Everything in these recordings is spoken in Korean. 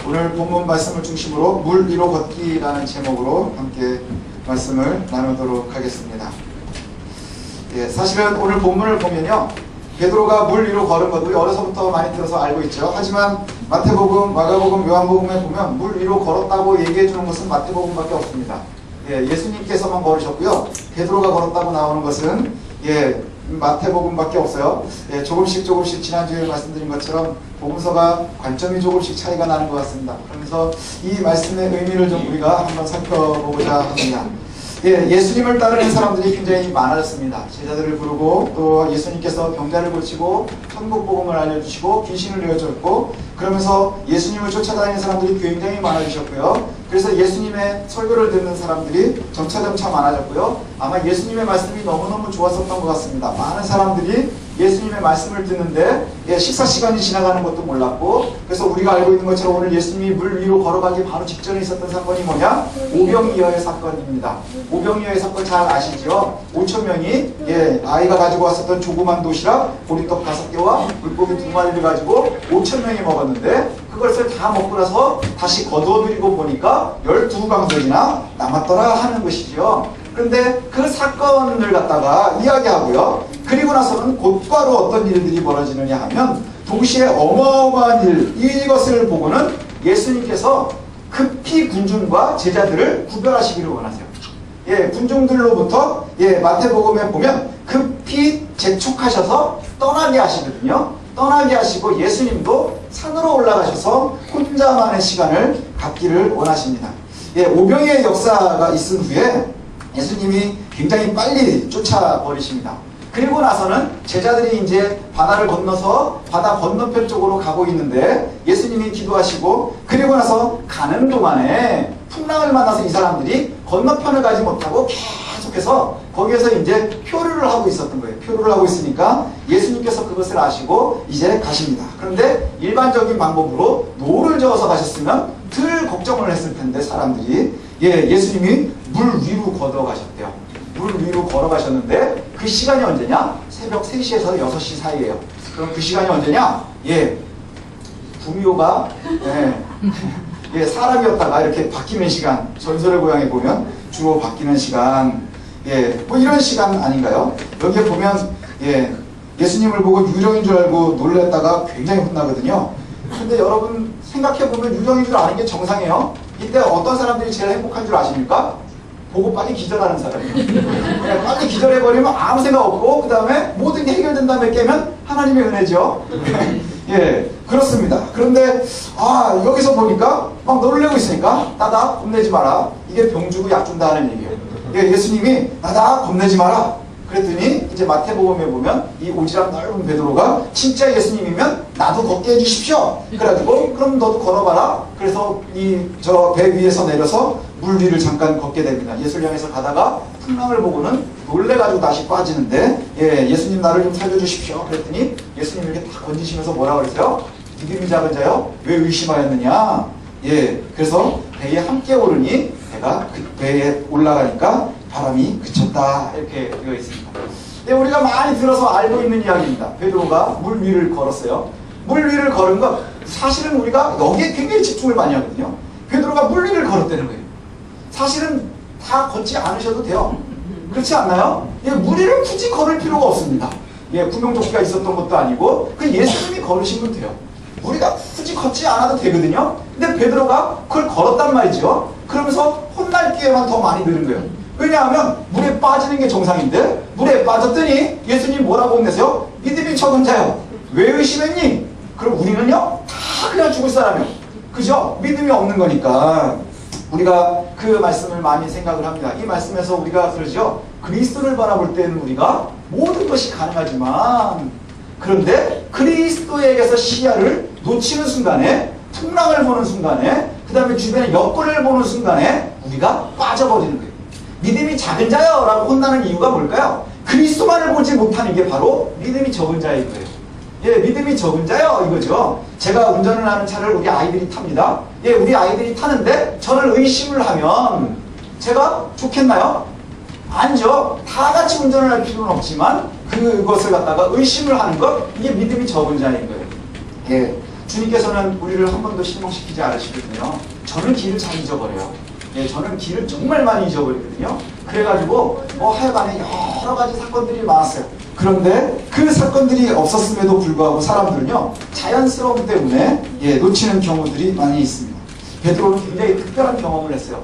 오늘 본문 말씀을 중심으로 물 위로 걷기라는 제목으로 함께 말씀을 나누도록 하겠습니다. 사실은 오늘 본문을 보면요, 베드로가 물 위로 걸은 것도 우리 어려서부터 많이 들어서 알고 있죠. 하지만 마태복음, 마가복음, 요한복음에 보면 물 위로 걸었다고 얘기해 주는 것은 마태복음밖에 없습니다. 예수님께서만 걸으셨고요, 베드로가 걸었다고 나오는 것은 마태복음밖에 없어요. 조금씩 지난주에 말씀드린 것처럼 복음서가 관점이 조금씩 차이가 나는 것 같습니다. 그러면서 이 말씀의 의미를 좀 우리가 한번 살펴보고자 합니다. 예수님을 따르는 사람들이 굉장히 많아졌습니다. 제자들을 부르고 또 예수님께서 병자를 고치고 천국 복음을 알려주시고 귀신을 내어줬고, 그러면서 예수님을 쫓아다니는 사람들이 굉장히 많아지셨고요. 그래서 예수님의 설교를 듣는 사람들이 점차 많아졌고요. 아마 예수님의 말씀이 너무너무 좋았었던 것 같습니다. 많은 사람들이 예수님의 말씀을 듣는데 식사 시간이 지나가는 것도 몰랐고, 그래서 우리가 알고 있는 것처럼 오늘 예수님이 물 위로 걸어가기 바로 직전에 있었던 사건이 뭐냐? 오병이어의 사건입니다. 오병이어의 사건 잘 아시죠? 5,000명이 아이가 가지고 왔었던 조그만 도시락 보리떡 5개와 물고기 2마리를 가지고 5,000명이 먹었는데, 그것을 다 먹고 나서 다시 거두어드리고 보니까 12방석이나 남았더라 하는 것이죠. 그런데 그 사건을 갖다가 이야기하고요, 그리고 나서는 곧바로 어떤 일들이 벌어지느냐 하면 동시에 어마어마한 일, 이것을 보고는 예수님께서 급히 군중과 제자들을 구별하시기를 원하세요. 군중들로부터 마태복음에 보면 급히 재촉하셔서 떠나게 하시거든요. 떠나게 하시고 예수님도 산으로 올라가셔서 혼자만의 시간을 갖기를 원하십니다. 오병이의 역사가 있은 후에 예수님이 굉장히 빨리 쫓아버리십니다. 그리고 나서는 제자들이 이제 바다를 건너서 바다 건너편 쪽으로 가고 있는데 예수님이 기도하시고, 그리고 나서 가는 동안에 풍랑을 만나서 이 사람들이 건너편을 가지 못하고 계속해서 거기에서 이제 표류를 하고 있었던 거예요. 표류를 하고 있으니까 예수님께서 그것을 아시고 이제 가십니다. 그런데 일반적인 방법으로 노를 저어서 가셨으면 덜 걱정을 했을 텐데 사람들이, 예수님이 물 위로 걷어가셨대요. 물 위로 걸어가셨는데 그 시간이 언제냐? 새벽 3시에서 6시 사이예요. 그럼 그 시간이 언제냐? 구미호가 사람이었다가 이렇게 바뀌는 시간, 전설의 고향에 보면 주로 바뀌는 시간, 뭐 이런 시간 아닌가요? 여기에 보면 예수님을 보고 유령인 줄 알고 놀랬다가 굉장히 혼나거든요. 근데 여러분 생각해보면 유령인 줄 아는 게 정상이에요. 이때 어떤 사람들이 제일 행복한 줄 아십니까? 보고 빨리 기절하는 사람이에요. 빨리 기절해버리면 아무 생각 없고, 그 다음에 모든 게 해결된 다음에 깨면 하나님의 은혜죠. 그렇습니다. 그런데 여기서 보니까 막 놀래고 있으니까 나다 겁내지 마라. 이게 병 주고 약 준다 하는 얘기예요. 예수님이 나다 겁내지 마라. 그랬더니 이제 마태복음에 보면 이 오지랖 넓은 베드로가 진짜 예수님이면 나도 걷게 해주십시오. 그래가지고 그럼 너도 걸어봐라. 그래서 저 배 위에서 내려서 물 위를 잠깐 걷게 됩니다. 예수를 향해서 가다가 풍랑을 보고는 놀래가지고 다시 빠지는데, 예수님 나를 좀 살려주십시오. 그랬더니 예수님 이렇게 딱 건지시면서 뭐라 그러세요? 믿음이 작은 자요? 왜 의심하였느냐? 그래서 배에 함께 오르니 배가 그 배에 올라가니까 바람이 그쳤다, 이렇게 되어 있습니다. 우리가 많이 들어서 알고 있는 이야기입니다. 베드로가 물 위를 걸었어요. 물 위를 걸은 것, 사실은 우리가 여기에 굉장히 집중을 많이 하거든요. 베드로가 물 위를 걸었다는 거예요. 사실은 다 걷지 않으셔도 돼요. 그렇지 않나요? 물 위를 굳이 걸을 필요가 없습니다. 구명조끼가 있었던 것도 아니고 그 예수님이 걸으시면 돼요. 우리가 굳이 걷지 않아도 되거든요. 근데 베드로가 그걸 걸었단 말이죠. 그러면서 혼날 기회만 더 많이 드는 거예요. 왜냐하면 물에 빠지는 게 정상인데 물에 빠졌더니 예수님 뭐라고 혼내세요? 믿음이 적은 자요, 왜 의심했니? 그럼 우리는요 다 그냥 죽을 사람이요. 그죠? 믿음이 없는 거니까 우리가 그 말씀을 많이 생각을 합니다. 이 말씀에서 우리가 그러죠, 그리스도를 바라볼 때는 우리가 모든 것이 가능하지만, 그런데 그리스도에게서 시야를 놓치는 순간에, 풍랑을 보는 순간에, 그 다음에 주변의 여건을 보는 순간에 우리가 빠져버리는 거예요. 믿음이 작은 자요 라고 혼나는 이유가 뭘까요? 그리스도만을 보지 못하는 게 바로 믿음이 적은 자인 거예요. 믿음이 적은 자요 이거죠. 제가 운전을 하는 차를 우리 아이들이 탑니다. 우리 아이들이 타는데 저를 의심을 하면 제가 좋겠나요? 아니죠. 다 같이 운전을 할 필요는 없지만 그것을 갖다가 의심을 하는 것, 이게 믿음이 적은 자인 거예요. 주님께서는 우리를 한 번도 실망시키지 않으시거든요. 저는 길을 잘 잊어버려요. 예, 저는 길을 정말 많이 잊어버리거든요. 그래가지고 하여간에 여러 가지 사건들이 많았어요. 그런데 그 사건들이 없었음에도 불구하고 사람들은요, 자연스러움 때문에 놓치는 경우들이 많이 있습니다. 베드로는 굉장히 특별한 경험을 했어요.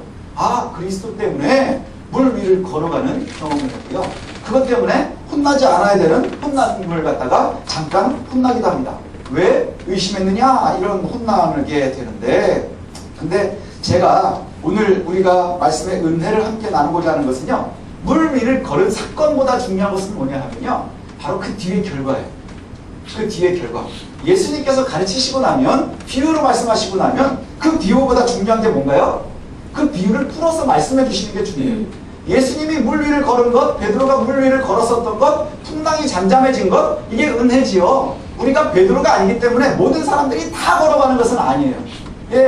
그리스도 때문에 물 위를 걸어가는 경험을 했고요. 그것 때문에 혼나지 않아야 되는 혼남을 갖다가 잠깐 혼나기도 합니다. 왜 의심했느냐? 이런 혼나게 되는데, 근데 제가 오늘 우리가 말씀의 은혜를 함께 나누고자 하는 것은요, 물 위를 걸은 사건보다 중요한 것은 뭐냐 하면요, 바로 그 뒤의 결과예요. 그 뒤의 결과. 예수님께서 가르치시고 나면, 비유로 말씀하시고 나면 그 비유보다 중요한 게 뭔가요? 그 비유를 풀어서 말씀해 주시는 게 중요해요. 예수님이 물 위를 걸은 것, 베드로가 물 위를 걸었었던 것, 풍랑이 잠잠해진 것, 이게 은혜지요. 우리가 베드로가 아니기 때문에 모든 사람들이 다 걸어가는 것은 아니에요.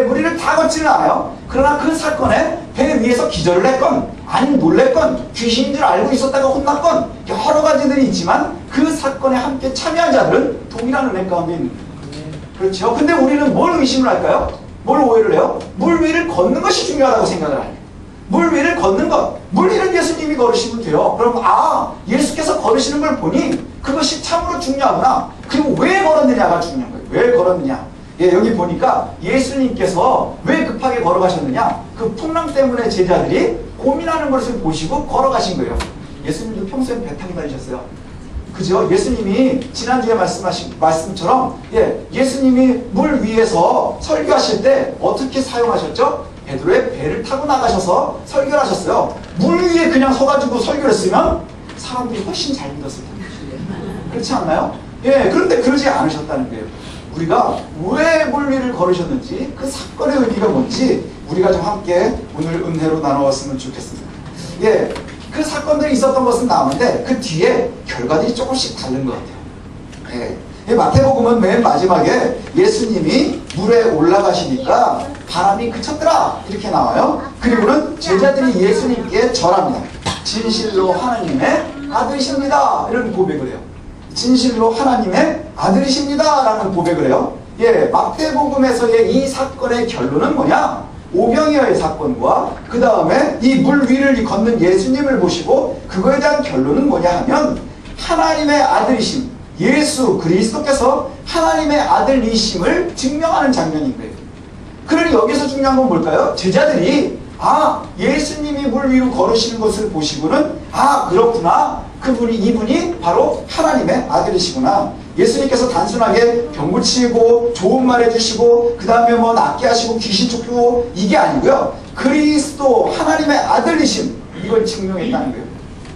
물 위를 다 걷지는 않아요. 그러나 그 사건에 배 위에서 기절을 했건, 아니면 놀랬건, 귀신인 줄 알고 있었다가 혼났건, 여러 가지들이 있지만 그 사건에 함께 참여한 자들은 동일한 은혜 가운데 있는 거예요. 그렇죠? 근데 우리는 뭘 의심을 할까요? 뭘 오해를 해요? 물 위를 걷는 것이 중요하다고 생각을 해요. 물 위를 걷는 것, 물 위를 예수님이 걸으시면 돼요. 그럼 예수께서 걸으시는 걸 보니 그것이 참으로 중요하구나. 그리고 왜 걸었느냐가 중요한 거예요. 왜 걸었느냐. 여기 보니까 예수님께서 왜 급하게 걸어가셨느냐. 그 풍랑 때문에 제자들이 고민하는 것을 보시고 걸어가신 거예요. 예수님도 평소에 배 타고 다니셨어요. 그죠? 예수님이 지난주에 말씀하신 말씀처럼 예수님이 물 위에서 설교하실 때 어떻게 사용하셨죠? 베드로의 배를 타고 나가셔서 설교를 하셨어요. 물 위에 그냥 서가지고 설교를 했으면 사람들이 훨씬 잘 믿었을 텐데. 그렇지 않나요? 그런데 그러지 않으셨다는 거예요. 우리가 왜 물 위를 걸으셨는지, 그 사건의 의미가 뭔지 우리가 좀 함께 오늘 은혜로 나누었으면 좋겠습니다. 그 사건들이 있었던 것은 나오는데 그 뒤에 결과들이 조금씩 다른 것 같아요. 마태복음은 맨 마지막에 예수님이 물에 올라가시니까 바람이 그쳤더라 이렇게 나와요. 그리고는 제자들이 예수님께 절합니다. 진실로 하나님의 아들이십니다 이런 고백을 해요. 진실로 하나님의 아들이십니다 라는 고백을 해요. 마태복음에서의 이 사건의 결론은 뭐냐? 오병이어의 사건과 그 다음에 이 물 위를 걷는 예수님을 보시고 그거에 대한 결론은 뭐냐 하면 하나님의 아들이심, 예수 그리스도께서 하나님의 아들이심을 증명하는 장면인 거예요. 그러니 여기서 중요한 건 뭘까요? 제자들이 예수님이 물 위로 걸으시는 것을 보시고는 그렇구나. 이분이 바로 하나님의 아들이시구나. 예수님께서 단순하게 병 고치고 좋은 말 해주시고 그 다음에 낫게 하시고 귀신 쫓고 이게 아니고요. 그리스도 하나님의 아들이심, 이걸 증명했다는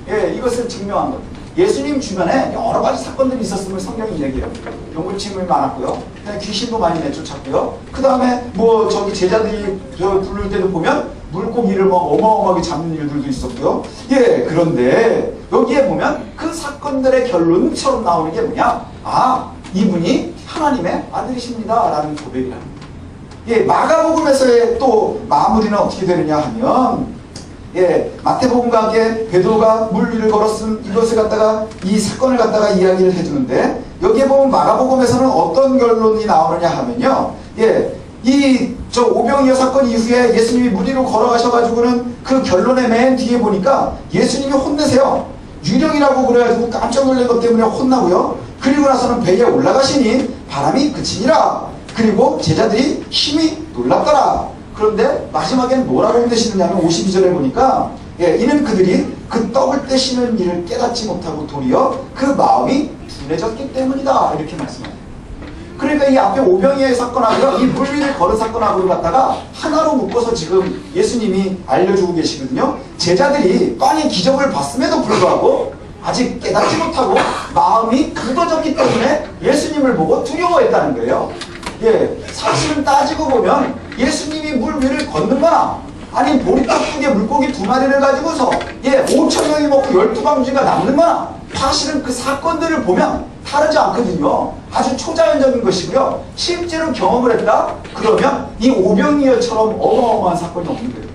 거예요. 이것을 증명한 것. 예수님 주변에 여러 가지 사건들이 있었음을 성경이 얘기해요. 병 고침이 많았고요. 귀신도 많이 내쫓았고요. 그 다음에 제자들이 부를 때도 보면 물고기를 어마어마하게 잡는 일들도 있었고요. 그런데 여기에 보면 그 사건들의 결론처럼 나오는 게 뭐냐? 이분이 하나님의 아들이십니다 라는 고백이라는 거예요. 마가복음에서의 또 마무리는 어떻게 되느냐 하면 마태복음과 함께 베드로가 물 위를 걸었음 이것을 갖다가 이 사건을 갖다가 이야기를 해주는데 여기에 보면 마가복음에서는 어떤 결론이 나오느냐 하면요. 오병이어 사건 이후에 예수님이 물 위로 걸어가셔가지고는 그 결론의 맨 뒤에 보니까 예수님이 혼내세요. 유령이라고 그래가지고 깜짝 놀란 것 때문에 혼나고요. 그리고 나서는 배에 올라가시니 바람이 그치니라. 그리고 제자들이 힘이 놀랍더라. 그런데 마지막에는 뭐라고 힘드시느냐면 52절에 보니까 이는 그들이 그 떡을 떼시는 일을 깨닫지 못하고 도리어 그 마음이 둔해졌기 때문이다 이렇게 말씀합니다. 그러니까 이 앞에 오병이어의 사건하고요 이 물 위를 걸은 사건하고를 갖다가 하나로 묶어서 지금 예수님이 알려주고 계시거든요. 제자들이 빵의 기적을 봤음에도 불구하고 아직 깨닫지 못하고 마음이 굳어졌기 때문에 예수님을 보고 두려워했다는 거예요. 사실은 따지고 보면 예수님이 물 위를 걷는 거나 아니 보리떡 2개 물고기 2마리를 가지고서 5,000명이 먹고 12방주가 남는 거나 사실은 그 사건들을 보면 다르지 않거든요. 아주 초자연적인 것이고요. 실제로 경험을 했다? 그러면 이 오병이어처럼 어마어마한 사건이 없는 거예요.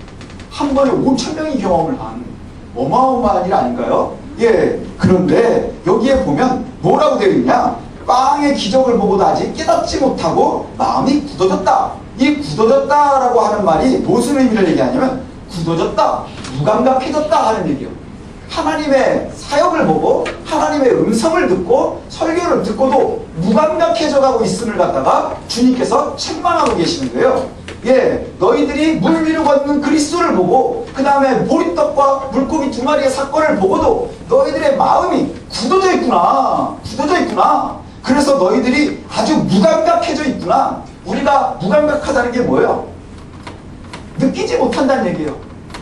한 번에 5,000명이 경험을 하는 어마어마한 일 아닌가요? 그런데 여기에 보면 뭐라고 되어 있냐? 빵의 기적을 보고도 아직 깨닫지 못하고 마음이 굳어졌다. 이 굳어졌다라고 하는 말이 무슨 의미를 얘기하냐면 굳어졌다, 무감각해졌다 하는 얘기예요. 하나님의 사역을 보고 하나님의 음성을 듣고 설교를 듣고도 무감각해져 가고 있음을 갖다가 주님께서 책망하고 계시는 거예요. 예, 너희들이 물 위로 걷는 그리스도를 보고 그 다음에 보리떡과 물고기 2마리의 사건을 보고도 너희들의 마음이 굳어져 있구나. 굳어져 있구나. 그래서 너희들이 아주 무감각해져 있구나. 우리가 무감각하다는 게 뭐예요? 느끼지 못한다는 얘기예요.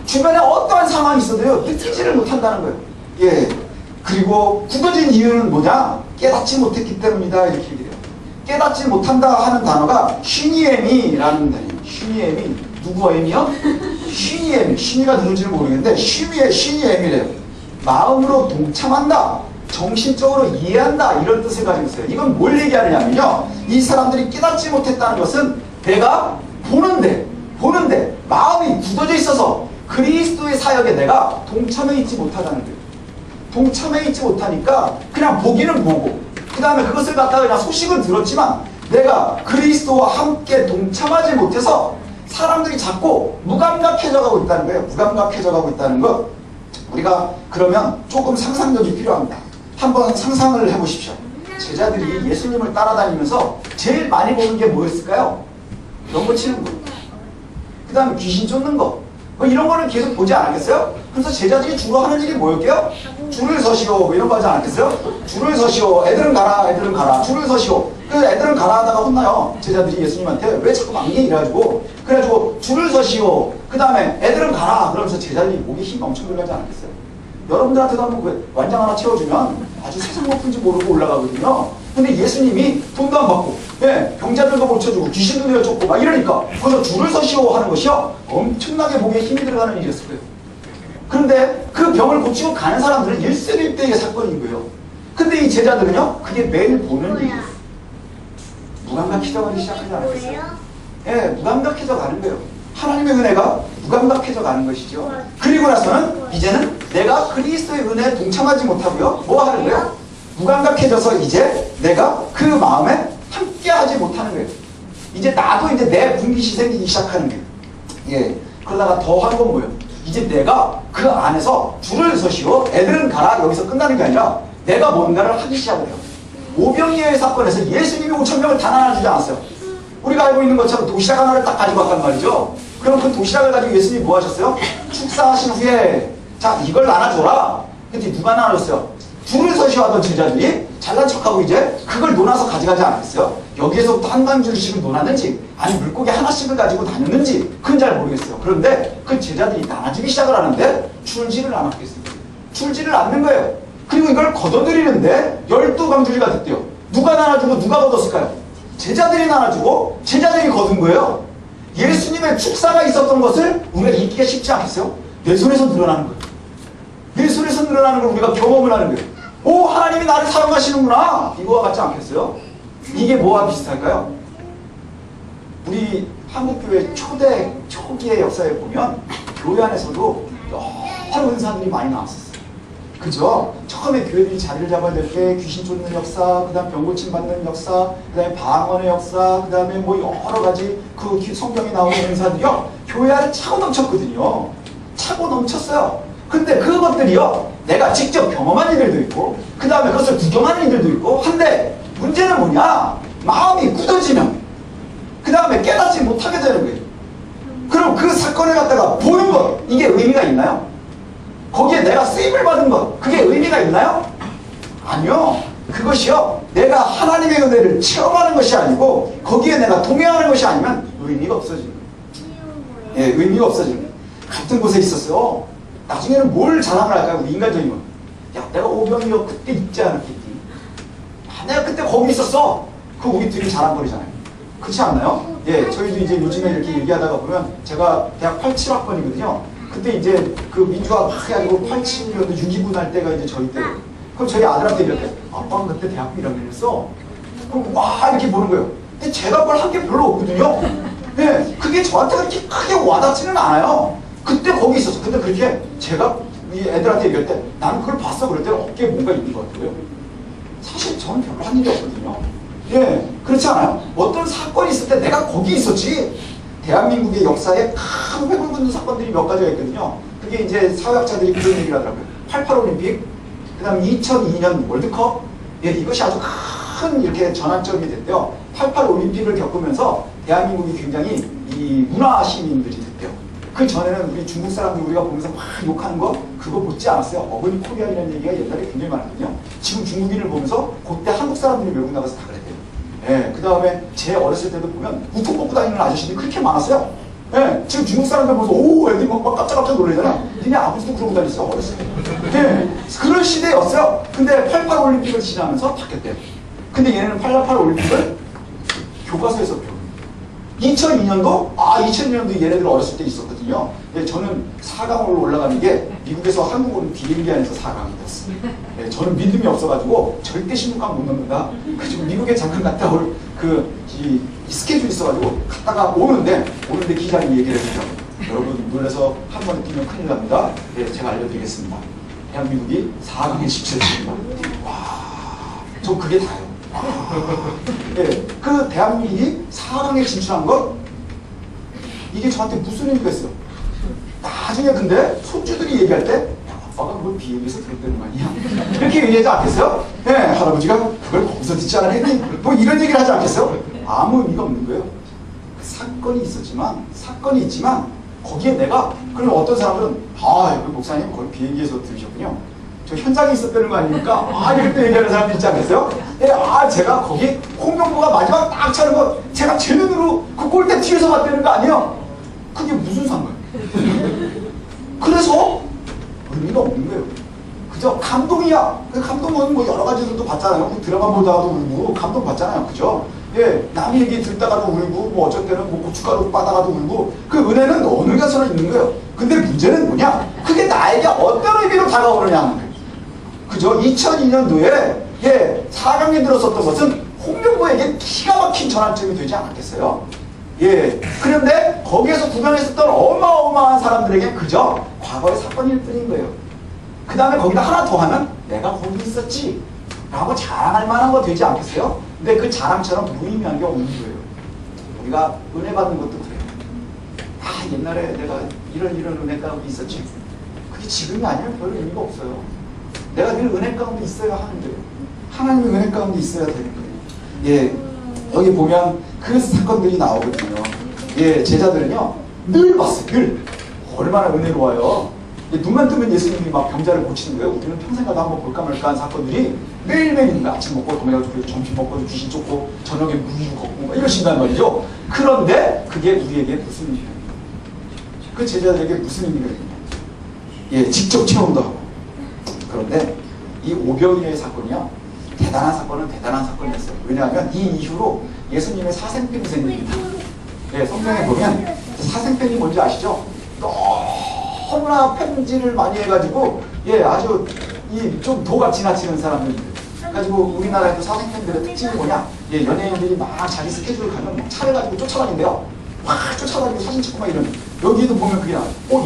주변에 어떠한 상황이 있어도요, 느끼지를 못한다는 거예요. 예. 그리고 굳어진 이유는 뭐냐? 깨닫지 못했기 때문이다. 이렇게 얘기해요. 깨닫지 못한다 하는 단어가 쉬니에미라는 단어예요. 쉬니에미. 누구 에미요? 쉬니에미. 쉬니가 누군지는 모르겠는데 쉬니에미래요. 마음으로 동참한다. 정신적으로 이해한다. 이런 뜻을 가지고 있어요. 이건 뭘 얘기하느냐면요. 이 사람들이 깨닫지 못했다는 것은 내가 보는데 마음이 굳어져 있어서 그리스도의 사역에 내가 동참해 있지 못하다는 거예요. 동참해 있지 못하니까 그냥 보기는 보고 그 다음에 그것을 갖다가 그냥 소식은 들었지만 내가 그리스도와 함께 동참하지 못해서 사람들이 자꾸 무감각해져 가고 있다는 거예요. 무감각해져 가고 있다는 것. 우리가 그러면 조금 상상력이 필요합니다. 한번 상상을 해보십시오. 제자들이 예수님을 따라다니면서 제일 많이 보는 게 뭐였을까요? 넘어치는 거. 그 다음에 귀신 쫓는 거. 뭐 이런 거는 계속 보지 않았겠어요? 그래서 제자들이 주로 하는 일이 뭐였게요? 줄을 서시오. 뭐 이런 거 하지 않았겠어요? 줄을 서시오. 애들은 가라. 애들은 가라. 줄을 서시오. 그래서 애들은 가라 하다가 혼나요. 제자들이 예수님한테 왜 자꾸 막니? 이래가지고 그래가지고 줄을 서시오. 그 다음에 애들은 가라. 그러면서 제자들이 목에 힘 엄청 들어가지 않았겠어요? 여러분들한테도 한번 완장 하나 채워주면 아주 세상 높은지 모르고 올라가거든요. 근데 예수님이 돈도 안 받고, 예, 병자들도 고쳐주고 귀신도 내어쫓고 막 이러니까 거기서 줄을 서시오 하는 것이요 엄청나게 목에 힘이 들어가는 일이었을 거예요. 그런데 그 병을 고치고 가는 사람들은 일세일대의 사건인 거예요. 근데 이 제자들은요, 그게 매일 보는 일이에요. 무감각해져 가기 시작하지 않았겠어요? 예, 무감각해져 가는 거예요. 하나님의 은혜가 무감각해져 가는 것이죠. 그리고 나서는 이제는 내가 그리스도의 은혜에 동참하지 못하고요. 뭐 하는 거예요? 무감각해져서 이제 내가 그 마음에 함께하지 못하는 거예요. 이제 나도 이제 내 분깃이 생기기 시작하는 거예요. 예. 그러다가 더 한 건 뭐예요? 이제 내가 그 안에서 줄을 서시오. 애들은 가라. 여기서 끝나는 게 아니라 내가 뭔가를 하기 시작해요. 오병이어의 사건에서 예수님이 5,000명을 다 나눠주지 않았어요. 우리가 알고 있는 것처럼 도시락 하나를 딱 가지고 왔단 말이죠. 그럼 그 도시락을 가지고 예수님이 뭐 하셨어요? 축사하신 후에 자 이걸 나눠줘라. 근데 누가 나눠줬어요? 줄을 서시오 하던 제자들이 잘난 척하고 이제 그걸 논아서 가져가지 않았어요. 여기에서부터 한 줄씩을 논았는지 아니 물고기 하나씩을 가지고 다녔는지 그건 잘 모르겠어요. 그런데 그 제자들이 나눠주기 시작을 하는데 줄지를 않았겠습니다. 줄지를 않는 거예요. 그리고 이걸 걷어들이는데 12광주리가 됐대요. 누가 나눠주고 누가 걷었을까요? 제자들이 나눠주고 제자들이 거둔 거예요. 예수님의 축사가 있었던 것을 우리가 잊기가 쉽지 않겠어요? 내 손에서 늘어나는 거예요. 내 손에서 늘어나는 걸 우리가 경험을 하는 거예요. 오, 하나님이 나를 사용하시는구나. 이거와 같지 않겠어요? 이게 뭐와 비슷할까요? 우리 한국교회 초기의 역사에 보면 교회 안에서도 여러 은사들이 많이 나왔었어요. 그죠? 처음에 교회들이 자리를 잡아야 될 때 귀신 쫓는 역사, 그 다음 병 고침 받는 역사, 그 다음에 방언의 역사, 그 다음에 뭐 여러 가지 그 성경에 나오는 은사들이요. 교회 안에 차고 넘쳤거든요. 차고 넘쳤어요. 근데 그것들이요. 내가 직접 경험한 이들도 있고, 그 다음에 그것을 구경하는 이들도 있고, 한데 문제는 뭐냐? 마음이 굳어지면, 그 다음에 깨닫지 못하게 되는 거예요. 그럼 그 사건을 갖다가 보는 것, 이게 의미가 있나요? 거기에 내가 쓰임을 받은 것, 그게 의미가 있나요? 아니요. 그것이요. 내가 하나님의 은혜를 체험하는 것이 아니고 거기에 내가 동행하는 것이 아니면 의미가 없어지는 거예요. 예, 의미가 없어지는 거예요. 같은 곳에 있었어요. 나중에는 뭘 자랑을 할까요? 우리 인간적인 건. 야, 내가 오병이어 그때 있지 않았겠니? 아, 내가 그때 거기 있었어. 그거 우리 되게 자랑거리잖아요. 그렇지 않나요? 예, 저희도 이제 요즘에 이렇게 얘기하다가 보면 제가 대학 87학번이거든요. 그때 이제 그 민주화 막 해가지고 87년도 6.29 날 때가 이제 저희 때. 그럼 저희 아들한테 이렇게 아빠가 그때 대학교 1학년이었어. 그럼 와 이렇게 보는 거예요. 근데 제가 뭘 한 게 별로 없거든요. 네, 그게 저한테 그렇게 크게 와닿지는 않아요. 그때 거기 있었어. 근데 그렇게 제가 이 애들한테 얘기할 때 나는 그걸 봤어. 그럴 때 어깨에 뭔가 있는 것 같아요. 사실 저는 별로 한 일이 없거든요. 예, 그렇지 않아요? 어떤 사건이 있을 때 내가 거기 있었지. 대한민국의 역사에 큰 획을 긋는 사건들이 몇 가지가 있거든요. 그게 이제 사회학자들이 그런 얘기를 하더라고요. 88 올림픽, 그 다음 2002년 월드컵, 예, 이것이 아주 큰 이렇게 전환점이 됐대요. 88 올림픽을 겪으면서 대한민국이 굉장히 이 문화 시민들이 됐대요. 그 전에는 우리 중국 사람들 우리가 보면서 막 욕하는 거 그거 못지 않았어요. 어머니 코리안이라는 얘기가 옛날에 굉장히 많았거든요. 지금 중국인을 보면서 그때 한국 사람들이 외국 나가서 다 그랬대요. 예, 그 다음에 제 어렸을 때도 보면 우통 먹고 다니는 아저씨들이 그렇게 많았어요. 예, 지금 중국 사람들 보면서 오 애들이 막 깜짝깜짝 놀라잖아. 니네 아버지도 그러고 다녔어 어렸을 때. 예, 그런 시대였어요. 근데 88 올림픽을 지나면서 바뀌었대요. 근데 얘네는 88 올림픽을 교과서에서 배워요. 2002년도 2002년도 얘네들 어렸을 때 있었거든요. 예, 저는 4강으로 올라가는 게 미국에서 한국으로 비행기 안에서 4강이 됐어요. 예, 저는 믿음이 없어가지고 절대 16강 못 넘는다. 그래서 미국에 잠깐 갔다 올 이 스케줄이 있어가지고 갔다가 오는데 기자님이 얘기를 해주죠. 여러분 놀라서 한 번에 뛰면 큰일 납니다. 예, 제가 알려드리겠습니다. 대한민국이 4강에 진출했습니다. 와, 저 그게 다예요. 예, 그 대한민국이 4강에 진출한 것 이게 저한테 무슨 의미가 있어요? 나중에 근데 손주들이 얘기할 때 야, 아빠가 그걸 비행기에서 들었다는 거 아니야? 이렇게 얘기하지 않겠어요? 예, 할아버지가 그걸 거기서 듣지 않았니? 뭐 이런 얘기를 하지 않겠어요? 아무 의미가 없는 거예요. 사건이 있지만 거기에 내가 그럼 어떤 사람들은 그 목사님 거기 비행기에서 들으셨군요. 저 현장에 있었다는 거 아닙니까? 이럴 때 얘기하는 사람들 있지 않겠어요? 예, 제가 거기 홍명보가 마지막 딱 차는 거 제가 제 눈으로 그 골대 뒤에서 봤다는 거 아니에요? 그게 무슨 상관이에요? 그래서 의미가 없는 거예요. 그죠? 감동이야. 그 감동은 뭐 여러 가지들도 봤잖아요. 그 드라마 보다가도 울고 감동 받잖아요. 그죠? 예, 남의 얘기 듣다가도 울고 뭐 어쩔 때는 뭐 고춧가루 빠다가도 울고 그 은혜는 어느 가서나 있는 거예요. 근데 문제는 뭐냐? 그게 나에게 어떤 의미로 다가오느냐 하는 거예요. 그죠? 2002년도에 4강에 들었었던 것은 홍명보에게 기가 막힌 전환점이 되지 않았겠어요? 예. 그런데 거기에서 구경했었던 어마어마한 사람들에게 그저 과거의 사건일 뿐인 거예요. 그 다음에 거기다 하나 더 하면 내가 거기 있었지 라고 자랑할 만한 거 되지 않겠어요? 근데 그 자랑처럼 무의미한 게 없는 거예요. 우리가 은혜 받는 것도 그래요. 옛날에 내가 이런 은혜 가운데 있었지. 그게 지금이 아니면 별 의미가 없어요. 내가 늘 은혜 가운데 있어야 하는데요. 하나님의 은혜 가운데 있어야 되는 거예요. 예, 여기 보면 그 사건들이 나오거든요. 예, 제자들은요 늘 봤어요. 늘 얼마나 은혜로워요. 눈만 뜨면 예수님이 막 병자를 고치는 거예요. 우리는 평생 가도 한번 볼까 말까 한 사건들이 매일매일 있는 거예요. 아침 먹고 도매가지고 점심 먹고 귀신 쫓고 저녁에 무유 걷고 이러신단 말이죠. 그런데 그게 우리에게 무슨 의미예요? 그 제자들에게 무슨 의미가 있냐? 예, 직접 체험도 하고. 그런데 이 오병이어의 사건이요 대단한 사건이었어요. 왜냐하면 이 이후로 예수님의 사생팬이 생깁니다. 예, 성경에 보면 사생팬이 뭔지 아시죠? 너무나 팬질을 많이 해가지고 아주 좀 도가 지나치는 사람들 가지고 우리나라에도 사생팬들의 특징이 뭐냐? 연예인들이 막 자기 스케줄 가면 막 차를 가지고 쫓아다닌대요. 막 쫓아다니고 사진 찍고 막 이러는. 여기에도 보면 그게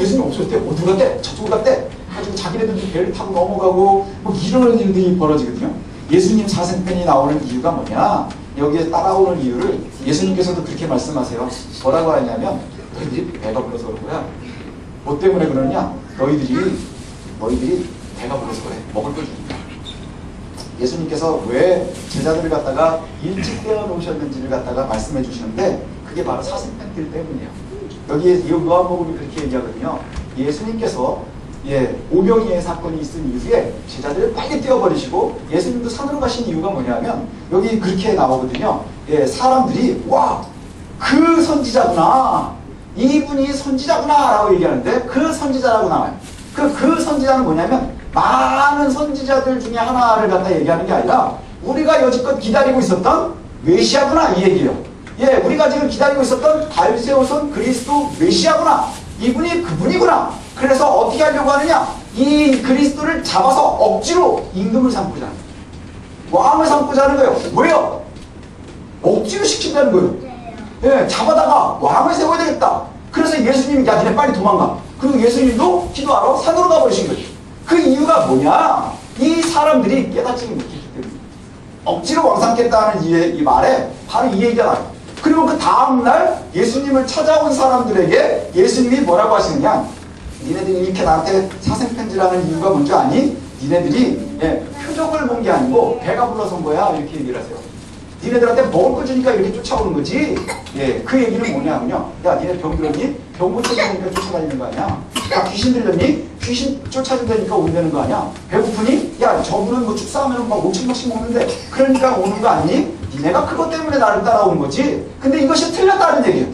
예수님 없었대. 어디 갔대? 저쪽으로 갔대. 가지고 자기네들도 배를 타고 넘어가고 뭐 이런 일들이 벌어지거든요. 예수님 사생팬이 나오는 이유가 뭐냐? 여기에 따라오는 이유를 예수님께서도 그렇게 말씀하세요. 뭐라고 하냐면 너희들이 배가 불러서 그런 거야. 뭐 때문에 그러냐? 너희들이 배가 불러서 그래. 먹을 걸 주니까. 예수님께서 왜 제자들을 갖다가 일찍 떼어놓으셨는지를 갖다가 말씀해 주시는데 그게 바로 사생팬들 때문이에요. 여기에 요한복음이 그렇게 얘기하거든요. 예수님께서 오병이어의 사건이 있은 이후에 제자들을 빨리 떼어버리시고 예수님도 산으로 가신 이유가 뭐냐면 여기 그렇게 나오거든요. 사람들이 와, 그 선지자구나. 이분이 선지자구나 라고 얘기하는데 그 선지자라고 나와요. 그 선지자는 뭐냐면 많은 선지자들 중에 하나를 갖다 얘기하는 게 아니라 우리가 여지껏 기다리고 있었던 메시아구나 이 얘기예요. 우리가 지금 기다리고 있었던 다윗 세우선 그리스도 메시아구나. 이분이 그분이구나. 그래서 어떻게 하려고 하느냐? 이 그리스도를 잡아서 억지로 임금을 삼고자 하는 거예요. 왕을 삼고자 하는 거예요. 왜요? 억지로 시킨다는 거예요. 잡아다가 왕을 세워야 되겠다. 그래서 예수님이 야 니네 빨리 도망가. 그리고 예수님도 기도하러 산으로 가버리신 거예요. 그 이유가 뭐냐? 이 사람들이 깨닫지 못했기 때문에 억지로 왕삼겠다는 이 말에 바로 이 얘기가 나요. 그리고 그 다음날 예수님을 찾아온 사람들에게 예수님이 뭐라고 하시느냐, 니네들이 이렇게 나한테 사생편지라는 이유가 뭔지 아니? 니네들이 표적을 본 게 아니고 배가 불러서 온 거야, 이렇게 얘기를 하세요. 니네들한테 먹을 거 주니까 이렇게 쫓아오는 거지. 그 얘기는 뭐냐면요, 야 니네 병 들었니? 병 고쳐주니까 쫓아다니는 거 아니야? 야 귀신 들렸니? 귀신 쫓아준다니까 온다는 거 아니야? 배고프니? 야 저분은 뭐 축사하면 막 5,000원씩 먹는데 그러니까 오는 거 아니니? 니네가 그것 때문에 나를 따라오는 거지. 근데 이것이 틀렸다는 얘기예요.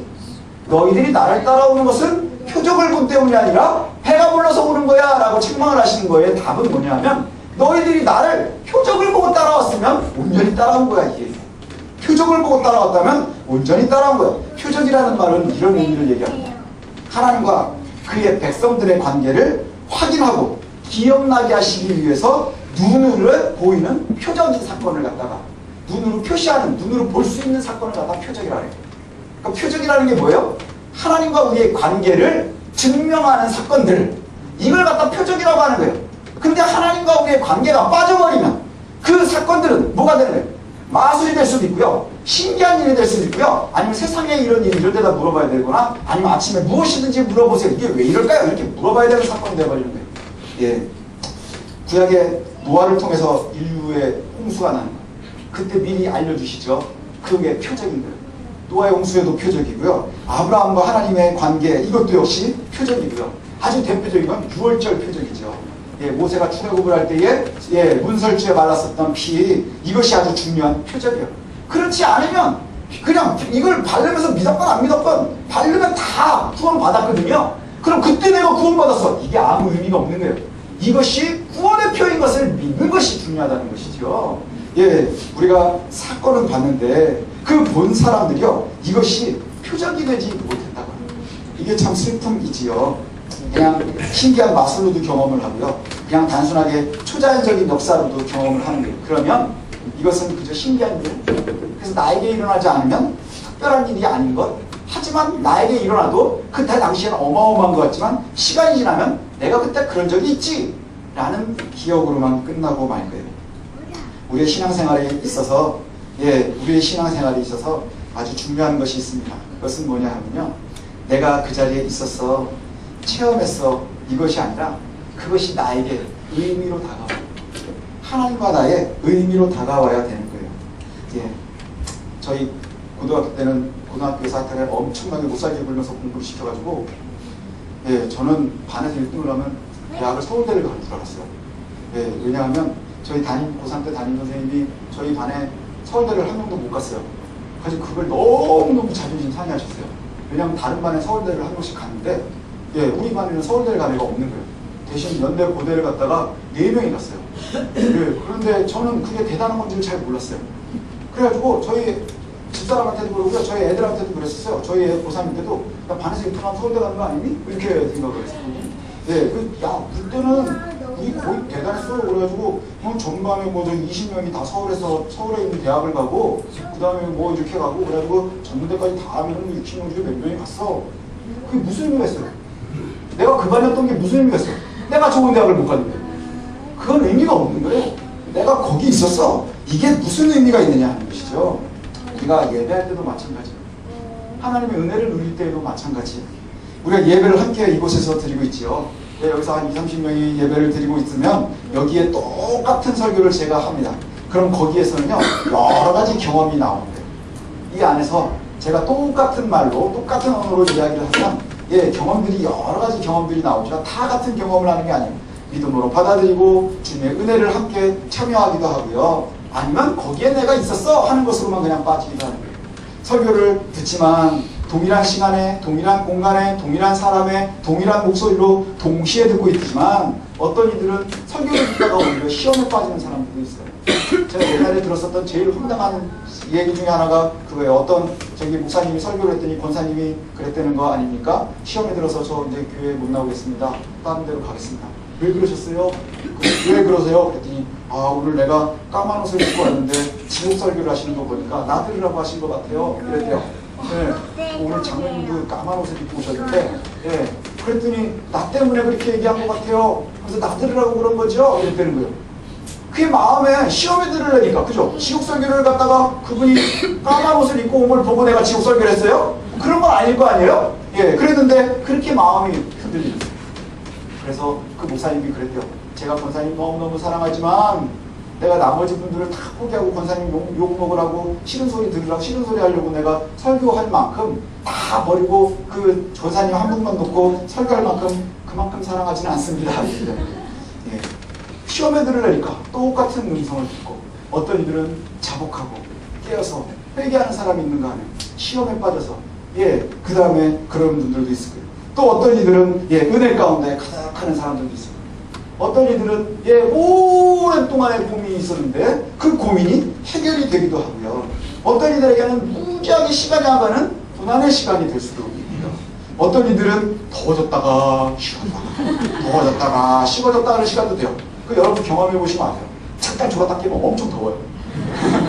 너희들이 나를 따라오는 것은 표적을 본 때문이 아니라 배가 불러서 오는 거야 라고 책망을 하시는 거예요. 답은 뭐냐면 너희들이 나를 표적을 보고 따라왔으면 온전히 따라온 거야. 이게 표적을 보고 따라왔다면 온전히 따라온 거야. 표적이라는 말은 이런 의미를 얘기합니다. 하나님과 그의 백성들의 관계를 확인하고 기억나게 하시기 위해서 눈으로 보이는 표적인 사건을 갖다가 눈으로 표시하는, 눈으로 볼 수 있는 사건을 갖다가 표적이라고 해요. 그러니까 표적이라는 게 뭐예요? 하나님과 우리의 관계를 증명하는 사건들, 이걸 갖다 표적이라고 하는 거예요. 근데 하나님과 우리의 관계가 빠져버리면 그 사건들은 뭐가 되는 거예요? 마술이 될 수도 있고요, 신기한 일이 될 수도 있고요, 아니면 세상에 이런 일이 이럴 때다 물어봐야 되거나, 아니면 아침에 무엇이든지 물어보세요. 이게 왜 이럴까요? 이렇게 물어봐야 되는 사건이 되어버리는 거예요. 구약의 노아를 통해서 인류의 홍수가 나는 거예요. 그때 미리 알려주시죠. 그게 표적인 거예요. 노아의 홍수에도 표적이고요, 아브라함과 하나님의 관계, 이것도 역시 표적이고요. 아주 대표적인 건 유월절 표적이죠. 모세가 출애굽을 할 때에 문설주에 발랐었던 피, 이것이 아주 중요한 표적이에요. 그렇지 않으면 그냥 이걸 바르면서 믿었건 안 믿었건 바르면 다 구원 받았거든요. 그럼 그때 내가 구원 받았어, 이게 아무 의미가 없는 거예요. 이것이 구원의 표인 것을 믿는 것이 중요하다는 것이죠. 우리가 사건은 봤는데 그 본 사람들이요, 이것이 표적이 되지 못했다고 합니다. 이게 참 슬픔이지요. 그냥 신기한 마술로도 경험을 하고요, 그냥 단순하게 초자연적인 역사로도 경험을 하는 거예요. 그러면 이것은 그저 신기한 일, 그래서 나에게 일어나지 않으면 특별한 일이 아닌 것, 하지만 나에게 일어나도 그때 당시에는 어마어마한 것 같지만 시간이 지나면 내가 그때 그런 적이 있지 라는 기억으로만 끝나고 말 거예요. 우리의 신앙생활에 있어서 우리의 신앙생활에 있어서 아주 중요한 것이 있습니다. 그것은 뭐냐 하면요, 내가 그 자리에 있었어, 체험했어, 이것이 아니라 그것이 나에게 의미로 다가와요. 하나님과 나의 의미로 다가와야 되는 거예요. 저희 고등학교 때는 고등학교에서 하여튼 엄청나게 못살게 굴면서 공부를 시켜가지고 저는 반에서 1등을 하면 대학을 서울대를 갈 줄 알았어요. 왜냐하면 저희 고3 때 담임 선생님이 저희 반에 서울대를 한 명도 못 갔어요. 그래서 그걸 너무너무 자존심 상해하셨어요. 왜냐하면 다른 반에 서울대를 한 명씩 갔는데 우리 반에는 서울대를 갈 애가 없는 거예요. 대신 연대 고대를 갔다가 4명이 갔어요. 그런데 저는 그게 대단한 건지를 잘 몰랐어요. 그래가지고 저희 집사람한테도 그러고요, 저희 애들한테도 그랬었어요. 저희 애 고3인 때도 야, 반에서 1등 하면 서울대 가는 거 아니니? 이렇게 생각을 했었거든요. 야, 그때는 이 거의 대단했어요. 그래가지고 전반에 뭐 저 20명이 다 서울에 있는 대학을 가고, 그 다음에 뭐 이렇게 가고, 그래가지고 전문대까지 다 하면 60명 중에 몇 명이 갔어. 그게 무슨 의미가 있어요? 내가 그 반이었던 게 무슨 의미가 있어요? 내가 좋은 대학을 못 갔는데. 그건 의미가 없는 거예요. 내가 거기 있었어. 이게 무슨 의미가 있느냐 하는 것이죠. 우리가 예배할 때도 마찬가지예요. 하나님의 은혜를 누릴 때에도 마찬가지예요. 우리가 예배를 함께 이곳에서 드리고 있지요. 여기서 한 20-30명이 예배를 드리고 있으면 여기에 똑같은 설교를 제가 합니다. 그럼 거기에서는요, 여러 가지 경험이 나오는 거예요. 이 안에서 제가 똑같은 말로 똑같은 언어로 이야기를 하면 경험들이, 여러 가지 경험들이 나오죠. 다 같은 경험을 하는 게 아니에요. 믿음으로 받아들이고 주님의 은혜를 함께 참여하기도 하고요, 아니면 거기에 내가 있었어 하는 것으로만 그냥 빠지기도 하는 거예요. 설교를 듣지만 동일한 시간에, 동일한 공간에, 동일한 사람의 동일한 목소리로 동시에 듣고 있지만 어떤 이들은 설교를 듣다가 오히려 시험에 빠지는 사람들도 있어요. 제가 옛날에 들었었던 제일 황당한 얘기 중에 하나가 그거예요. 어떤 목사님이 설교를 했더니 권사님이 그랬다는 거 아닙니까? 시험에 들어서 저 이제 교회 못 나오겠습니다, 다른 데로 가겠습니다. 왜 그러셨어요? 왜 그러세요? 그랬더니 오늘 내가 까만 옷을 입고 왔는데 지옥 설교를 하시는 거 보니까 나 들으라고 하신 것 같아요. 이랬대요. 오늘 장로님도 까만 옷을 입고 오셨는데 그랬더니 나 때문에 그렇게 얘기한 것 같아요. 그래서 나 들으라고 그런 거죠? 이랬다는 거예요. 그게 마음에 시험에 들으려니까, 그죠? 지옥 설교를 갖다가 그분이 까만 옷을 입고 온 걸 보고 내가 지옥 설교를 했어요? 그런 건 아닐 거 아니에요? 예, 그랬는데 그렇게 마음이 흔들리는 거예요. 그래서 그 목사님이 그랬대요. 제가 권사님 너무너무 사랑하지만 내가 나머지 분들을 다 포기하고 권사님 욕 먹으라고 싫은 소리 들으라고 싫은 소리 하려고 내가 설교할 만큼 다 버리고 그 권사님 한 분만 놓고 설교할 만큼 그만큼 사랑하지는 않습니다. 예. 시험에 들으려니까 똑같은 음성을 듣고 어떤 이들은 자복하고 깨어서 회개하는 사람이 있는가 하면 시험에 빠져서 예, 그 다음에 그런 분들도 있을 거예요. 또 어떤 이들은 예, 은혜 가운데 가득하는 사람들도 있을 거예요. 어떤 이들은 예, 오랜 동안의 고민이 있었는데 그 고민이 해결이 되기도 하고요. 어떤 이들에게는 무지하게 시간이 나가는 고난의 시간이 될 수도 있고요. 어떤 이들은 더워졌다가 식어졌다가 더워졌다가 식어졌다 하는 시간도 돼요. 그 여러분 경험해 보시면 아세요. 잠깐 졸았다 깨면 엄청 더워요.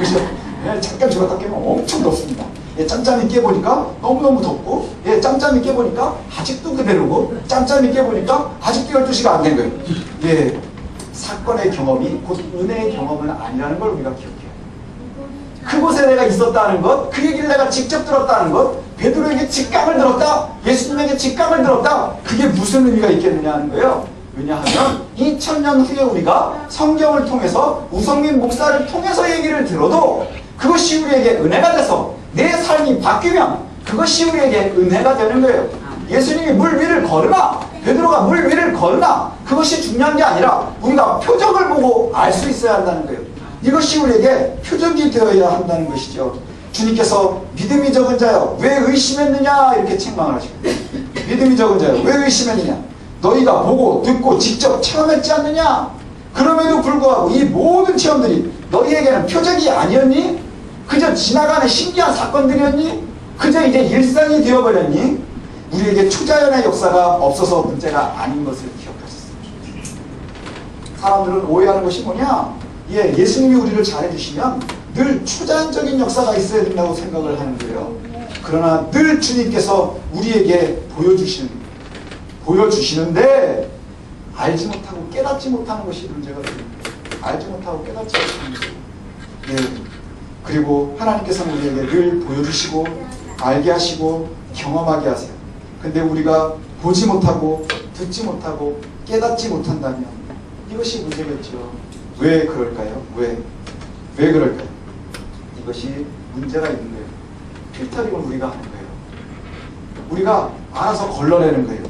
그죠? 예, 잠깐 졸았다 깨면 엄청 덥습니다. 예, 짬짬이 깨보니까 너무너무 덥고 예, 짬짬이 깨보니까 아직도 그대로고 짬짬이 깨보니까 아직도 12시가 안 된 거예요. 예, 사건의 경험이 곧 은혜의 경험은 아니라는 걸 우리가 기억해요. 그곳에 내가 있었다는 것, 그 얘기를 내가 직접 들었다는 것, 베드로에게 직감을 들었다, 예수님에게 직감을 들었다, 그게 무슨 의미가 있겠느냐 하는 거예요. 왜냐하면 2000년 후에 우리가 성경을 통해서 우성민 목사를 통해서 얘기를 들어도 그것이 우리에게 은혜가 돼서 내 삶이 바뀌면 그것이 우리에게 은혜가 되는 거예요. 예수님이 물 위를 걸으나 베드로가 물 위를 걸으나 그것이 중요한 게 아니라 우리가 표적을 보고 알 수 있어야 한다는 거예요. 이것이 우리에게 표적이 되어야 한다는 것이죠. 주님께서 믿음이 적은 자여 왜 의심했느냐 이렇게 책망을 하시고 믿음이 적은 자여 왜 의심했느냐 너희가 보고 듣고 직접 체험했지 않느냐 그럼에도 불구하고 이 모든 체험들이 너희에게는 표적이 아니었니? 그저 지나가는 신기한 사건들이었니? 그저 이제 일상이 되어버렸니? 우리에게 초자연의 역사가 없어서 문제가 아닌 것을 기억하셨습니다. 사람들은 오해하는 것이 뭐냐? 예, 예수님이 우리를 잘해주시면 늘 초자연적인 역사가 있어야 된다고 생각을 하는 거예요. 그러나 늘 주님께서 우리에게 보여주시는데 알지 못하고 깨닫지 못하는 것이 문제가 됩니다. 알지 못하고 깨닫지 못하는 것이. 예. 그리고 하나님께서는 우리에게 늘 보여주시고 알게 하시고 경험하게 하세요. 근데 우리가 보지 못하고 듣지 못하고 깨닫지 못한다면 이것이 문제겠죠. 왜 그럴까요? 왜 그럴까요? 이것이 문제가 있는 거예요. 필터링을 우리가 하는 거예요. 우리가 알아서 걸러내는 거예요.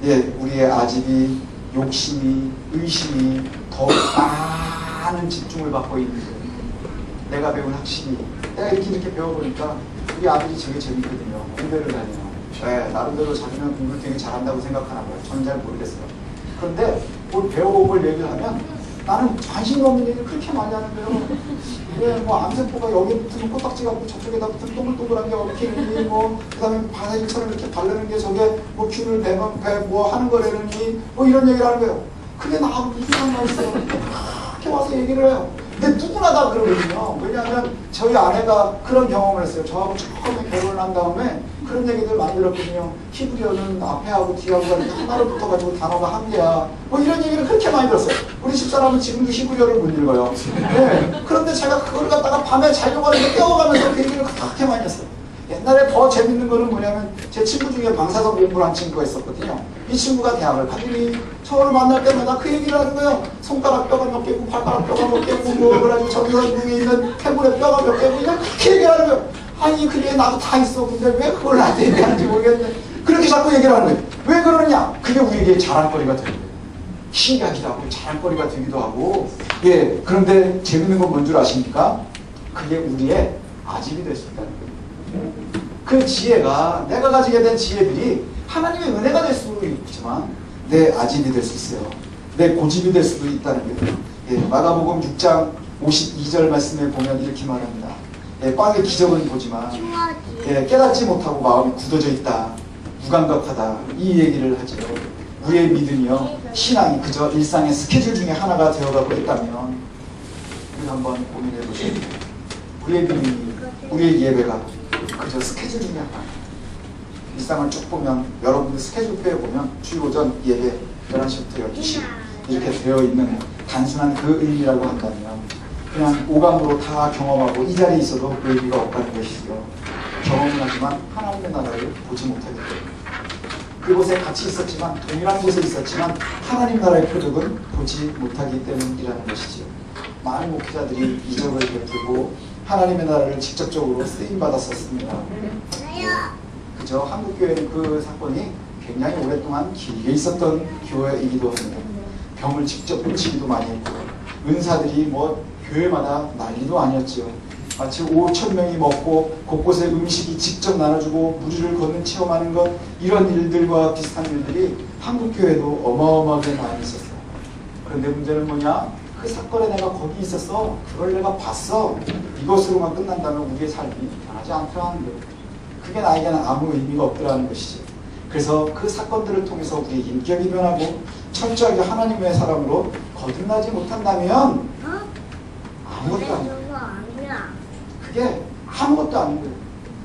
예, 우리의 아집이, 욕심이, 의심이 더 많은 집중을 받고 있는 거예요. 내가 배운 학식이 내가 이렇게 배워보니까 우리 아들이 되게 재밌거든요. 공대를 다녀요. 네, 나름대로 자기는 공부를 되게 잘한다고 생각하나 봐요. 저는 잘 모르겠어요. 그런데 뭘 배워본 걸 얘기를 하면 나는 관심 없는 얘기를 그렇게 많이 하는 거예요. 왜 뭐 암세포가 여기 붙으면 코딱지 같고 저쪽에다 붙으면 동글동글한 게 어떻게 있니? 뭐 그다음에 바사질처럼 이렇게 바르는 게 저게 뭐 균을 뭐 하는 거라느니 뭐 이런 얘기를 하는 거예요. 그게 나하고 무슨 상관이 있어요? 그렇게 와서 얘기를 해요. 근데 누구나 다 그러거든요. 왜냐하면 저희 아내가 그런 경험을 했어요. 저하고 처음에 결혼을 한 다음에 그런 얘기들 많이 들었거든요. 히브리어는 앞에 하고 뒤에 하고 가니까 하나로 붙어가지고 단어가 한 개야. 뭐 이런 얘기를 그렇게 많이 들었어요. 우리 집사람은 지금도 히브리어를 못 읽어요. 네. 그런데 제가 그걸 갖다가 밤에 자려고 하는데 깨워가면서 그 얘기를 그렇게 많이 했어요. 옛날에 더 재밌는 거는 뭐냐면 제 친구 중에 방사선 공부를 한 친구가 있었거든요. 이 친구가 대학을 가더니 저를 만날 때마다 그 얘기를 하는 거예요. 손가락 뼈가 몇 개고 발가락 뼈가 몇 개고 뭐 그래가지고 정선궁에 있는 태물의 뼈가 몇 개고 이런 그렇게 얘기를 하는 거예요. 아니 그게 나도 다 있어. 근데 왜 그걸 나한테 얘기하는지 모르겠네. 그렇게 자꾸 얘기를 하는 거예요. 왜 그러느냐? 그게 우리에게 자랑거리가 되는 거예요. 신기하기도 하고 자랑거리가 되기도 하고 예. 그런데 재밌는 건 뭔 줄 아십니까? 그게 우리의 아집이 될 수 있다는 거예요. 그 지혜가 내가 가지게 된 지혜들이 하나님의 은혜가 될 수도 있지만 내 아집이 될 수 있어요. 내 고집이 될 수도 있다는 거예요. 예, 마가복음 6장 52절 말씀에 보면 이렇게 말합니다. 예, 빵의 기적은 보지만 예, 깨닫지 못하고 마음이 굳어져 있다. 무감각하다. 이 얘기를 하죠. 우리의 믿음이요. 신앙이 그저 일상의 스케줄 중에 하나가 되어가고 있다면 우리 한번 고민해 보시죠. 우리의 믿음이 우리의 예배가 그저 스케줄 중에 하나. 일상을 쭉 보면 여러분들 스케줄표에 보면 주일 오전 예배 11시부터 12시 이렇게 되어 있는 단순한 그 의미라고 한다면 그냥 오감으로 다 경험하고 이 자리에 있어도 그 의미가 없다는 것이죠. 경험은 하지만 하나님의 나라를 보지 못하기 때문에 그곳에 같이 있었지만 동일한 곳에 있었지만 하나님 나라의 표적은 보지 못하기 때문이라는 것이죠. 많은 목회자들이 이적을 베풀고 하나님의 나라를 직접적으로 쓰임받았었습니다. 그저 한국교회는 그 사건이 굉장히 오랫동안 길게 있었던 교회이기도 합니다. 병을 직접 고치기도 많이 했고 은사들이 뭐 교회마다 난리도 아니었죠. 마치 5,000명이 먹고 곳곳에 음식이 직접 나눠주고 무리를 걷는 체험하는 것, 이런 일들과 비슷한 일들이 한국교회도 어마어마하게 많이 있었어요. 그런데 문제는 뭐냐? 그 사건에 내가 거기 있었어, 그걸 내가 봤어, 이것으로만 끝난다면 우리의 삶이 변하지 않더라는 거예요. 그게 나에게는 아무 의미가 없더라는 것이지. 그래서 그 사건들을 통해서 우리의 인격이 변하고 철저하게 하나님의 사람으로 거듭나지 못한다면 아무것도 아니에요. 그게 아무것도 아닌 거예요.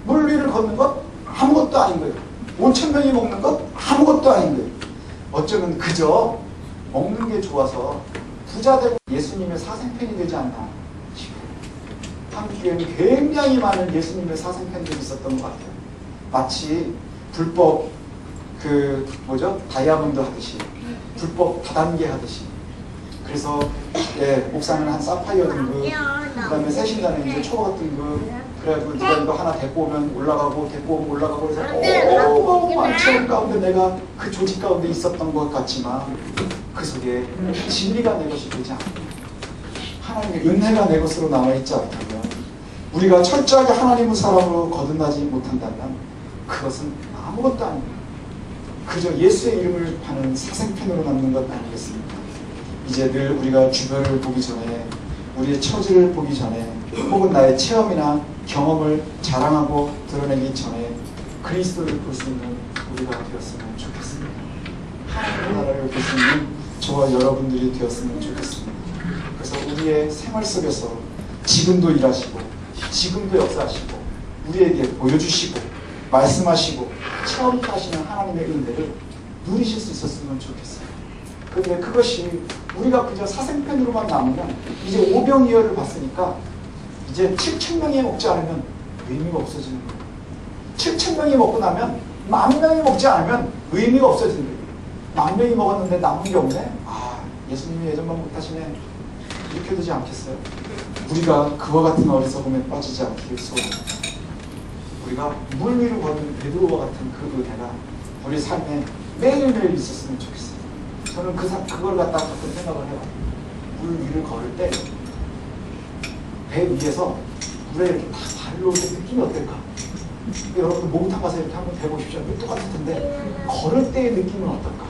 물 위를 걷는 것 아무것도 아닌 거예요. 5,000명이 먹는 것 아무것도 아닌 거예요. 어쩌면 그저 먹는 게 좋아서 부자 되고 예수님의 사생팬이 되지 않나 싶어요. 한국교회는 굉장히 많은 예수님의 사생팬들이 있었던 것 같아요. 마치 불법 다이아몬드 하듯이, 불법 다단계 하듯이. 그래서 목사는 한 사파이어 등급, 그 다음에 세신자는 이제 초급 등급, 그래가지고 네가 이거 하나 데리고 오면 올라가고 데리고 오면 올라가고 해서 어마어마한 체험 가운데 내가 그 조직 가운데 있었던 것 같지만 그 속에 진리가 내 것이 되지 않고 하나님의 은혜가 내 것으로 남아있지 않다면, 우리가 철저하게 하나님의 사람으로 거듭나지 못한다면 그것은 아무것도 아닙니다. 그저 예수의 이름을 파는 사생팬으로 남는 것 아니겠습니까? 이제 늘 우리가 주변을 보기 전에, 우리의 처지를 보기 전에, 혹은 나의 체험이나 경험을 자랑하고 드러내기 전에 그리스도를 볼 수 있는 우리가 되었으면 좋겠습니다. 하나님의 나라를 볼 수 있는 저와 여러분들이 되었으면 좋겠습니다. 그래서 우리의 생활 속에서 지금도 일하시고 지금도 역사하시고 우리에게 보여주시고 말씀하시고 체험하시는 하나님의 은혜를 누리실 수 있었으면 좋겠어요. 그런데 그것이 우리가 그저 사생팬으로만 남으면 이제 오병이어를 봤으니까 이제 7,000명이 먹지 않으면 의미가 없어지는 거예요. 7,000명이 먹고 나면 10,000명이 먹지 않으면 의미가 없어지는 거예요. 10,000명이 먹었는데 남은 게 없네? 아, 예수님이 예전만 못하시네. 이렇게 되지 않겠어요? 우리가 그와 같은 어리석음에 빠지지 않기를 소원합니다. 우리가 물 위로 걷는 베드로와 같은 그 은혜가 우리 삶에 매일매일 있었으면 좋겠어요. 저는 그걸 갖다가 가끔 생각을 해요. 물 위를 걸을 때 배 위에서 물에 이렇게 딱 발로 이렇게 느낌이 어떨까? 여러분 목욕탕 가서 이렇게 한번 해보십시오. 똑같을 텐데 걸을 때의 느낌은 어떨까?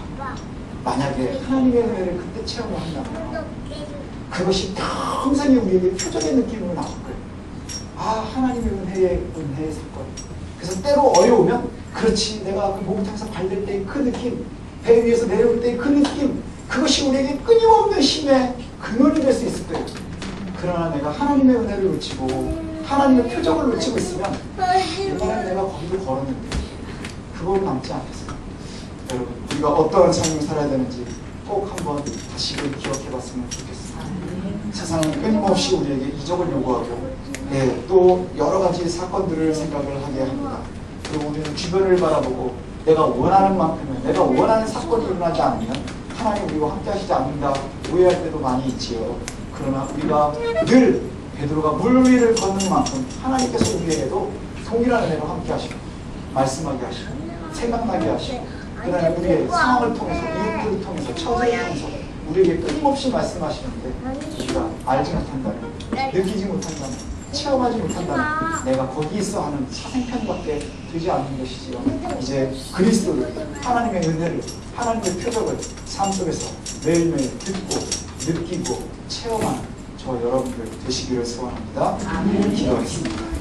만약에 하나님의 은혜를 그때 체험을 한다면 그것이 평생이 우리에게 표적의 느낌으로 나올 거예요. 아, 하나님의 은혜의 사건. 그래서 때로 어려우면, 그렇지, 내가 그 목욕탕에서 발댈 때의 그 느낌, 배 위에서 내려올 때의 그 느낌, 그것이 우리에게 끊임없는 힘의 근원이 될 수 있을 거예요. 그러나 내가 하나님의 은혜를 놓치고 하나님의 표적을 놓치고 있으면 옛날에 내가 거기를 걸었는데 그걸 남지 않겠어요. 여러분, 우리가 어떠한 삶을 살아야 되는지 꼭 한번 다시금 기억해 봤으면 좋겠습니다. 세상은 끊임없이 우리에게 이적을 요구하고 또 여러 가지 사건들을 생각을 하게 합니다. 그리고 우리는 주변을 바라보고 내가 원하는 만큼은, 내가 원하는 사건이 일어나지 않으면 하나님 우리와 함께 하시지 않는다 오해할 때도 많이 있지요. 그러나 우리가 늘 베드로가 물 위를 걷는 만큼 하나님께서 우리에게도 동일한 은혜로 함께 하시고 말씀하게 하시고 생각나게 하시고 그 다음에 우리의 상황을 통해서, 이웃들을 통해서, 처지를 통해서 우리에게 끊임없이 말씀하시는데 우리가 알지 못한다면, 느끼지 못한다면, 체험하지 못한다면 내가 거기 있어 하는 사생팬밖에 되지 않는 것이지요. 이제 그리스도를, 하나님의 은혜를, 하나님의 표적을 삶 속에서 매일매일 듣고 느끼고 체험하는 저와 여러분들 되시기를 소원합니다. 기도하겠습니다.